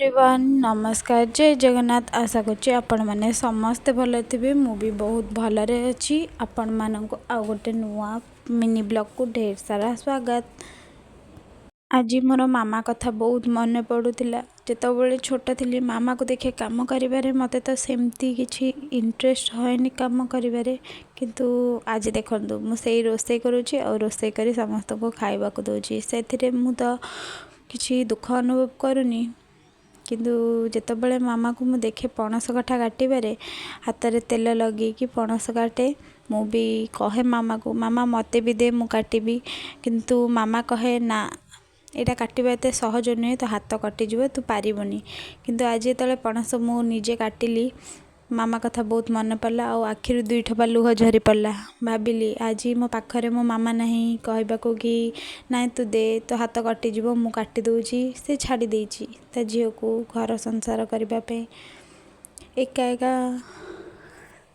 Everyone नमस्कार जय जगन्नाथ। आशा करछि आपण माने समस्ते भल थे। मु भी बहुत भलरे अच्छी। आपण मानक आउ गोटे नुआ मिनी ब्लॉग को ढेर सारा स्वागत। आज मोर मामा कथा बहुत मन पड़ूला। जिते छोट थी मामा को देखे काम करिबारे मते तो सेमती किछि इंटरेस्ट होएनी काम करिबारे, किंतु आज देखंतु मु सेई रोसे करूछि और रोसे करी समस्त को खाइबा को दोछि। सेथिरे मु तो किछि दुख अनुभव करूनी, किंतु जितेबाला मामा को मुझे देखे पणस कठा काटवे हाथ में तेल लगे कि पणस काटे, मु भी कहे मामा को मामा मते भी दे मु काटिबी, किंतु मामा कहे ना एटा काटिबा एते सहज नुहे, तो हाथ कटिଯିବ तू पारिबनी। किंतु आज जो पणस मु निजे काटिली मामा कथा बहुत मन पड़ला और आखिर दुई ठोपा लुह झरी पड़ला। भाविली आज मो पाखरे मो मामा नहीं कहबाको कि ना तू दे तो हाथ कटिଯିବ मु काटी दउची। से छाड़ी देइची ता झील को घर संसार करने, एका एका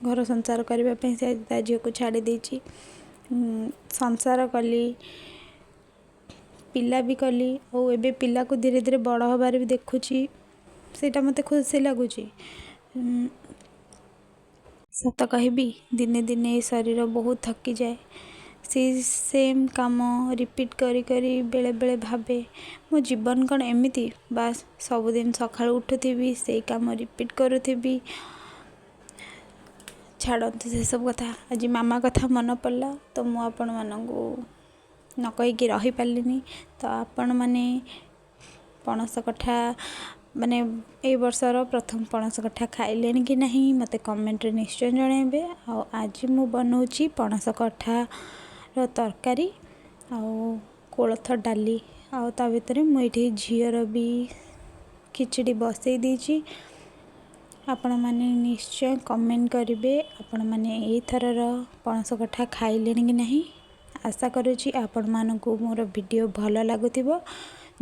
घर संसार करने से ता झील को छाड़ी देइची। संसार कली पिला भी कली और एबे पिला को धीरे धीरे बड़ हबार भी देखुची, सेटा मते खुशी लगुची। सत कहबी दिने दिने शरीर बहुत थकी जाए। सेम काम रिपीट करी करी बेले बेले भावे मो जीवन कौन एमिति, बास सबुदिन सकाळु उठुथिबी से काम रिपीट करुथिबी। छाड़तु से सब कथा। आज मामा कथा मन पड़ला तो मु आपण मानकु न कहीकि रही पारलिनी। तो आपण माने पणस कठा माने ए वर्षर प्रथम पणस कठा खाइले कि नहीं मते कमेंट रे निश्चय जणाइबे। आ आज मु बनाउची पणस कठा रो तरकारी आ कोलथ डाली आ ता भितर मुझे झीर भी खिचड़ी बसई दीची। आपण माने निश्चय कमेंट करेंगे आपण माने ए थरर पणस कठा खाइले कि नहीं। आशा करुँची आपण मानकु मोर वीडियो भल लगुथिबो।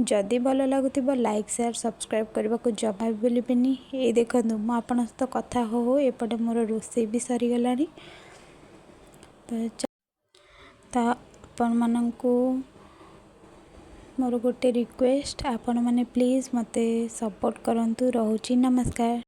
जदि भल लगुथिबो लाइक शेयर सब्सक्राइब करने को जमा भी भूलिबेनी। ए देखंतु मु आपण सहित कथा हो एपटे मोर रोसे भी सरी गलानी। तो आपण मानकु मोर गोटे रिक्वेस्ट, आपण माने प्लीज मते सपोर्ट करंतु। रहूची नमस्कार।